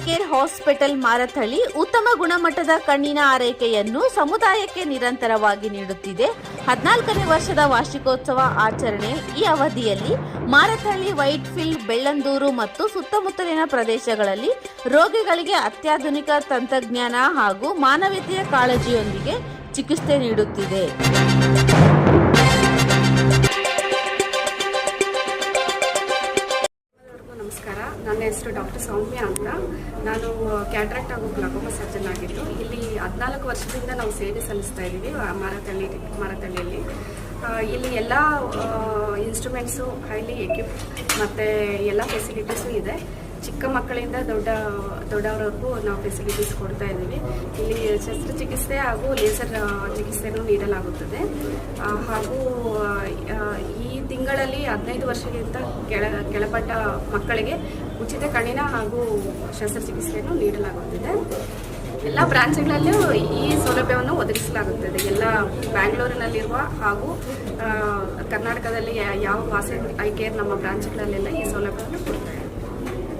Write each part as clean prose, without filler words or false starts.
Care hospital Marathahalli ಉತ್ತಮ ಗುಣಮಟ್ಟದ ಕಣ್ಣಿನ ಆರೈಕೆಯನ್ನು ಸಮುದಾಯಕ್ಕೆ ನಿರಂತರವಾಗಿ ನೀಡುತ್ತಿದೆ. 14ನೇ ವರ್ಷದ ವಾರ್ಷಿಕೋತ್ಸವ ಆಚರಣೆ ಈ ಅವಧಿಯಲ್ಲಿ ಮಾರತಹಳ್ಳಿ, ವೈಟ್ಫೀಲ್ಡ್, ಬೆಳ್ಳಂದೂರು ಮತ್ತು ಸುತ್ತಮುತ್ತಲಿನ ಪ್ರದೇಶಗಳಲ್ಲಿ ರೋಗಿಗಳಿಗೆ ಅತ್ಯಾಧುನಿಕ ತಂತ್ರಜ್ಞಾನ ಹಾಗೂ ಮಾನವೀಯತೆಯ ಕಾಳಜಿಯೊಂದಿಗೆ ಚಿಕಿತ್ಸೆ ನೀಡುತ್ತಿದೆ. ನಮಸ್ಕಾರ, ನನ್ನ ಹೆಸರು ಡಾಕ್ಟರ್ ಸೌಮ್ಯ ಅಂತ. ನಾನು ಕ್ಯಾಟ್ರಾಕ್ಟ್ ಹಾಗೂ ಗ್ಲಾಕೋಮಾ ಸರ್ಜನ್ ಆಗಿದ್ದು ಇಲ್ಲಿ 14 ವರ್ಷದಿಂದ ನಾವು ಸೇವೆ ಸಲ್ಲಿಸ್ತಾ ಇದ್ದೀವಿ ಮಾರತಹಳ್ಳಿಯಲ್ಲಿ. ಇಲ್ಲಿ ಎಲ್ಲ ಇನ್ಸ್ಟ್ರೂಮೆಂಟ್ಸು ಹೈಲಿ ಎಕ್ವಿಪ್ ಮತ್ತು ಎಲ್ಲ ಫೆಸಿಲಿಟೀಸು ಇದೆ. ಚಿಕ್ಕ ಮಕ್ಕಳಿಂದ ದೊಡ್ಡವರವರೆಗೂ ನಾವು ಫೆಸಿಲಿಟೀಸ್ ಕೊಡ್ತಾ ಇದ್ದೀವಿ. ಇಲ್ಲಿ ಶಸ್ತ್ರಚಿಕಿತ್ಸೆ ಹಾಗೂ ಲೇಸರ್ ಚಿಕಿತ್ಸೆಯನ್ನು ನೀಡಲಾಗುತ್ತದೆ. ಹಾಗೂ ಈ ತಿಂಗಳಲ್ಲಿ 15 ವರ್ಷಕ್ಕಿಂತ ಕೆಳಪಟ್ಟ ಮಕ್ಕಳಿಗೆ ಉಚಿತ ಕಣ್ಣಿನ ಹಾಗೂ ಶಸ್ತ್ರಚಿಕಿತ್ಸೆಯನ್ನು ನೀಡಲಾಗುತ್ತಿದೆ. ಎಲ್ಲ ಬ್ರಾಂಚ್ಗಳಲ್ಲೂ ಈ ಸೌಲಭ್ಯವನ್ನು ಒದಗಿಸಲಾಗುತ್ತದೆ. ಎಲ್ಲ ಬ್ಯಾಂಗ್ಳೂರಿನಲ್ಲಿರುವ ಹಾಗೂ ಕರ್ನಾಟಕದಲ್ಲಿ ಯಾವ ವಾಸನ್ ಐ ಕೇರ್ ನಮ್ಮ ಬ್ರಾಂಚ್ಗಳಲ್ಲೆಲ್ಲ ಈ ಸೌಲಭ್ಯವನ್ನು ಕೊಡ್ತಾರೆ.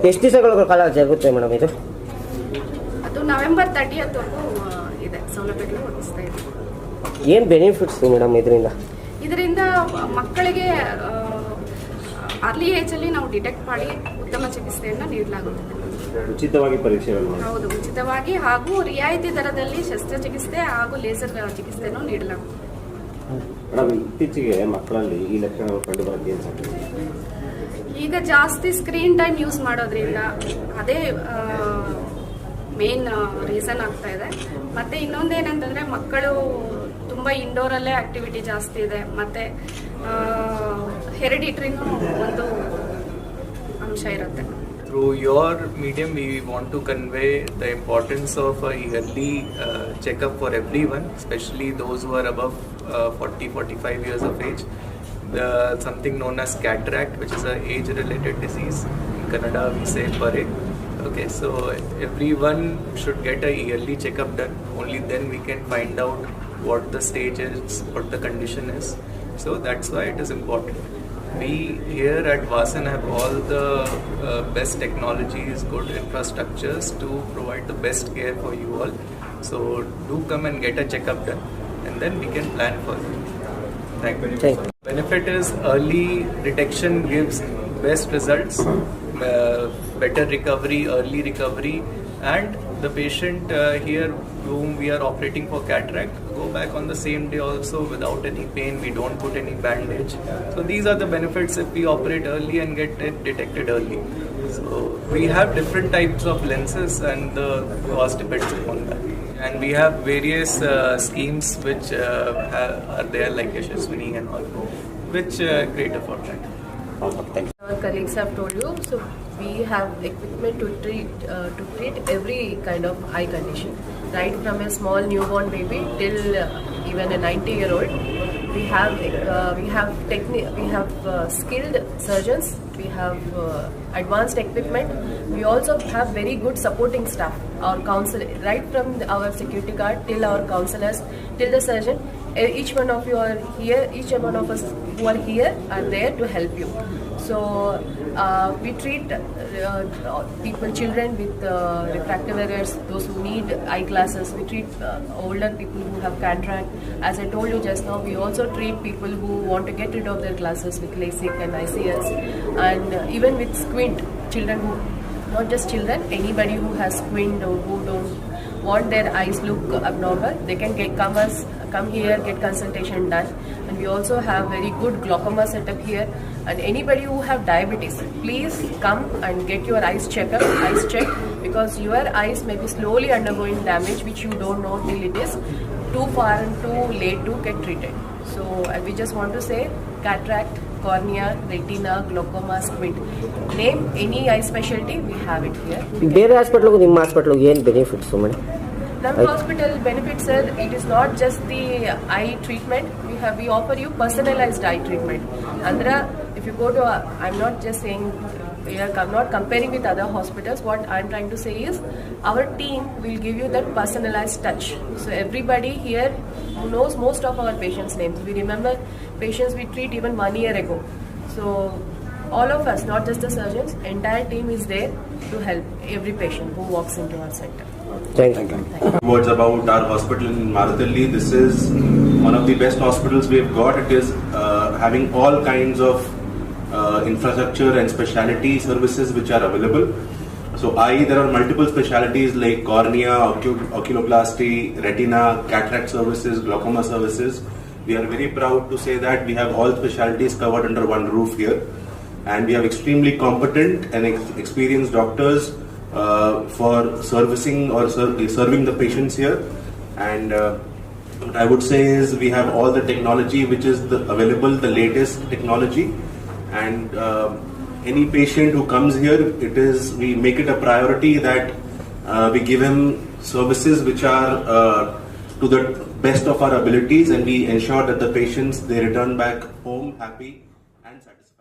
ಎಷ್ಟು ದಿವಸಗಳ ಕಾಲ ಜರುಗುತ್ತೆ ಮೇಡಮ್ ಇದು? ಅದು ನವೆಂಬರ್ 30th ಇದೆ ಸೌಲಭ್ಯಗಳು ಒದಗಿಸ್ತಾ ಇದ್ದೀವಿ. ಏನು ಬೆನಿಫಿಟ್ಸ್ ಮೇಡಮ್ ಇದರಿಂದ ಮಕ್ಕಳಿಗೆ ಅರ್ಲಿ ಏಜಲ್ಲಿ ನಾವು ಡಿಟೆಕ್ಟ್ ಮಾಡಿ ಉತ್ತಮ ಚಿಕಿತ್ಸೆಯನ್ನು ನೀಡಲಾಗುತ್ತದೆ. ಉಚಿತವಾಗಿ ಪರೀಕ್ಷೆಗಳು? ಹೌದು, ಉಚಿತವಾಗಿ ಹಾಗೂ ರಿಯಾಯಿತಿ ದರದಲ್ಲಿ ಶಸ್ತ್ರಚಿಕಿತ್ಸೆ ಹಾಗೂ ಲೇಸರ್ ಚಿಕಿತ್ಸೆಯನ್ನು ನೀಡಲಾಗುತ್ತದೆ. ಮೇಡಮ್, ಇತ್ತೀಚೆಗೆ ಮಕ್ಕಳಲ್ಲಿ ಈ ಲಕ್ಷಣಗಳು ಕಂಡು ಬರೋದು ಏನು ಸಾಧ್ಯ? ಈಗ ಜಾಸ್ತಿ ಸ್ಕ್ರೀನ್ ಟೈಮ್ ಯೂಸ್ ಮಾಡೋದ್ರಿಂದ ಅದೇ ಮೇನ್ ರೀಸನ್ ಆಗ್ತಾ ಇದೆ. ಮತ್ತೆ ಇನ್ನೊಂದೇನಂತಂದ್ರೆ ಮಕ್ಕಳು ತುಂಬ ಇಂಡೋರಲ್ಲೇ ಆಕ್ಟಿವಿಟಿ ಜಾಸ್ತಿ ಇದೆ. ಮತ್ತೆ ಹೆರಿಡಿಟ್ರಿನೂ ಒಂದು ಅಂಶ ಇರುತ್ತೆ. Through your medium, we want to convey the importance of a yearly checkup for everyone, especially those who are above 40-45 years of age. Something known as cataract, which is an age-related disease. In Kannada, we say pare. Okay, so everyone should get a yearly checkup done. Only then we can find out what the stage is, what the condition is. So that's why it is important. We here at Vasan have all the best technologies, good infrastructures to provide the best care for you all. So do come and get a checkup done, and then we can plan for it. Thank you. Benefit is early detection gives best results, better recovery, early recovery, and the patient here whom we are operating for cataract go back on the same day also without any pain. We don't put any bandage. So these are the benefits if we operate early and get it detected early. So we have different types of lenses and the cost depends upon that. And we have various schemes which are there like Yashaswini and all, which cater for that. Our colleagues have told you, so we have equipment to treat every kind of eye condition, right from a small newborn baby till even a 90-year-old. We have skilled surgeons. We have advanced equipment. We also have very good supporting staff. Our counsel, right from our security guard till our counselors, till the surgeon. Each one of you are here. Each one of us who are here are there to help you. So we treat people, children with refractive errors, those who need eyeglasses. We treat older people who have cataract. As I told you just now, we also treat people who want to get rid of their glasses with LASIK and ICS, and even with squint. Children who, not just children, anybody who has squint or who don't want their eyes look abnormal, they can come here, get consultation done. And we also have very good glaucoma setup here. And anybody who have diabetes, please come and get your eyes checked, because your eyes may be slowly undergoing damage which you don't know till it is too far and too late to get treated. So we just want to say cataract, cornea, retina, glaucoma, squint. Name any eye specialty, we have it here. ಬೇರೆ ಹಾಸ್ಪಿಟಲ್ಗೂ ನಿಮ್ಮ ಹಾಸ್ಪಿಟಲ್ಗೂ ಏನು benefits madam? Nam hospital benefits, sir, it is not just the eye treatment. We offer you personalized eye treatment. Andra, if you go to, I'm not just saying, we are not comparing with other hospitals. What I'm trying to say is, our team will give you that personalized touch. So everybody here knows most of our patients' names. We remember patients we treat even 1 year ago. So all of us, not just the surgeons, entire team is there to help every patient who walks into our center. Thank you. Words about our hospital in Marathalli. This is one of the best hospitals we have got. It is having all kinds of infrastructure and specialty services which are available. So there are multiple specialties like cornea, oculoplasty, retina, cataract services, glaucoma services. We are very proud to say that we have all specialties covered under one roof here, and we have extremely competent and experienced doctors for servicing or serving the patients here. And what I would say is we have all the technology which is available, the latest technology, and any patient who comes here, we make it a priority that we give him services which are to the best of our abilities, and we ensure that the patients, they return back home happy and satisfied.